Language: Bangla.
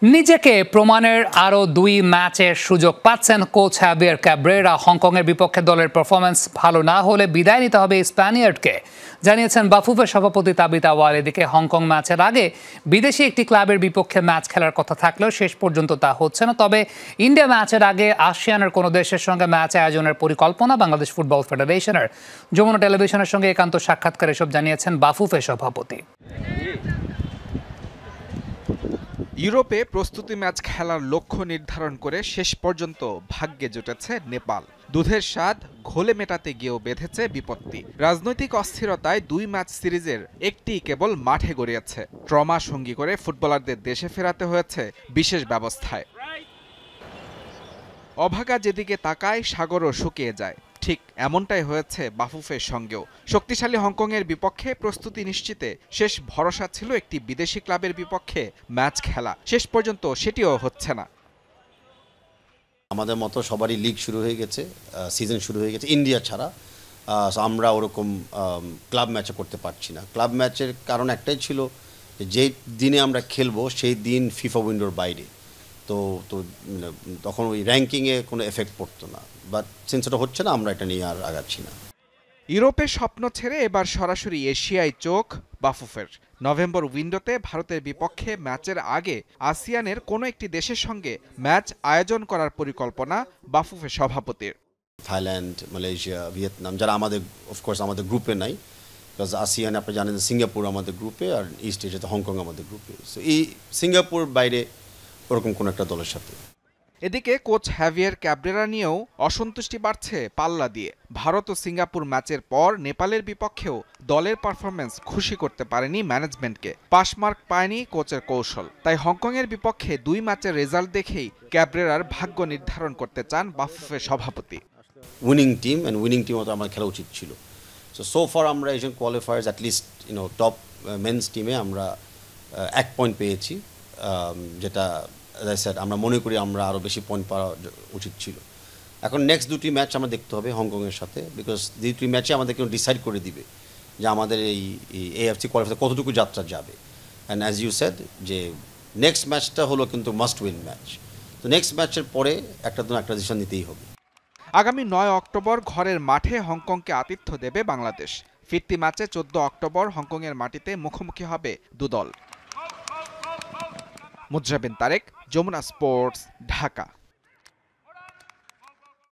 নিজেকে প্রমাণের আরও ২ ম্যাচের সুযোগ পাচ্ছেন কোচ হাভিয়ের ক্যাব্রেরা। হংকংয়ের বিপক্ষে দলের পারফরম্যান্স ভালো না হলে বিদায় নিতে হবে স্প্যানিয়ার্ডকে, জানিয়েছেন বাফুফের সভাপতি তাবিত আউয়াল। এদিকে হংকং ম্যাচের আগে বিদেশি একটি ক্লাবের বিপক্ষে ম্যাচ খেলার কথা থাকলেও শেষ পর্যন্ত তা হচ্ছে না। তবে ইন্ডিয়া ম্যাচের আগে আসিয়ানের কোনো দেশের সঙ্গে ম্যাচ আয়োজনের পরিকল্পনা বাংলাদেশ ফুটবল ফেডারেশনের। যমুনা টেলিভিশনের সঙ্গে একান্ত সাক্ষাৎকারে এসব জানিয়েছেন বাফুফের সভাপতি। ইউরোপে প্রস্তুতি ম্যাচ খেলার লক্ষ্য নির্ধারণ করে শেষ পর্যন্ত ভাগ্যে জুটেছে নেপাল। দুধের স্বাদ ঘোলে মেটাতে গিয়েও বেঁধেছে বিপত্তি। রাজনৈতিক অস্থিরতায় ২ ম্যাচ সিরিজের একটি কেবল মাঠে গড়িয়েছে। ট্রমা সঙ্গী করে ফুটবলারদের দেশে ফেরাতে হয়েছে বিশেষ ব্যবস্থায়। অভাগা যেদিকে তাকায় সাগরও শুকিয়ে যায়, ঠিক এমনটাই হয়েছে বাফুফের সঙ্গেও। শক্তিশালী হংকংয়ের বিপক্ষে প্রস্তুতি নিশ্চিতে শেষ ভরসা ছিল একটি বিদেশি ক্লাবের বিপক্ষে ম্যাচ খেলা। শেষ পর্যন্ত সেটিও হচ্ছে না। আমাদের মতো সবারই লিগ শুরু হয়ে গেছে, সিজন শুরু হয়ে গেছে ইন্ডিয়া ছাড়া। আমরা ওরকম ক্লাব ম্যাচে করতে পারছি না। ক্লাব ম্যাচের কারণ একটাই ছিল, যে দিনে আমরা খেলবো সেই দিন ফিফা উইন্ডোর বাইরে, তো তখন ওই র্যাঙ্কিংয়ে কোনো এফেক্ট পড়তো না। বাট সিন্স এটা হচ্ছে না, আমরা এটা নিয়ে আর আগাচ্ছি না। ইউরোপের স্বপ্ন ছেড়ে এবার সরাসরি এশিয়ায় চোখ বাফুফের। নভেম্বর উইন্ডোতে ভারতের বিপক্ষে ম্যাচের আগে আসিয়ানের কোনো একটি দেশের সঙ্গে ম্যাচ আয়োজন করার পরিকল্পনা বাফুফের সভাপতির। থাইল্যান্ড, মালয়েশিয়া, ভিয়েতনাম, যারা আমাদের অফকোর্স আমাদের গ্রুপে নাই, বিকজ আসিয়ানে আপনি জানেন সিঙ্গাপুর আমাদের গ্রুপে, আর ইস্ট এশিয়াতে হংকং আমাদের গ্রুপে। সো এই সিঙ্গাপুর বাইরে ওরকম কোনো একটা দলের সাথে। এদিকে কোচ হ্যাভিয়ের ক্যাব্রেরা নিয়েও অসন্তুষ্টি বাড়ছে পাল্লা দিয়ে। ভারত ও সিঙ্গাপুর ম্যাচের পর নেপালের বিপক্ষেও দলের পারফরম্যান্স খুশি করতে পারেনি ম্যানেজমেন্টকে। পাসমার্ক পায়নি কোচের কৌশল। তাই হংকংয়ের বিপক্ষে ২ ম্যাচের রেজাল্ট দেখেই ক্যাব্রেরার ভাগ্য নির্ধারণ করতে চান বাফুফের সভাপতি। Winning team and winning team মতো আমার খেলা উচিত ছিল। সো ফার আমরা Asian qualifiers at least top men's টিমে আমরা 1 পয়েন্ট পেয়েছি, যেটা আমরা মনে করি আমরা আরও বেশি পয়েন্ট পাওয়া উচিত ছিল। এখন নেক্সট 2টি ম্যাচ আমরা দেখতে হবে হংকংয়ের সাথে, বিকজ 2টি ম্যাচে আমাদেরকে ডিসাইড করে দিবে যে আমাদের এই এএফসি কোয়ালিফায়ার কতটুকু যাত্রা যাবে। অ্যান্ড অ্যাজ ইউ সেড যে নেক্সট ম্যাচটা হলো কিন্তু মাস্ট উইন ম্যাচ। তো নেক্সট ম্যাচের পরে একটা ডিসিশন নিতেই হবে। আগামী ৯ অক্টোবর ঘরের মাঠে হংকংকে আতিথ্য দেবে বাংলাদেশ। ফিরতি ম্যাচে ১৪ অক্টোবর হংকংয়ের মাটিতে মুখোমুখি হবে দুদল। মুজরাবিন তারেক, যমুনা স্পোর্টস, ঢাকা।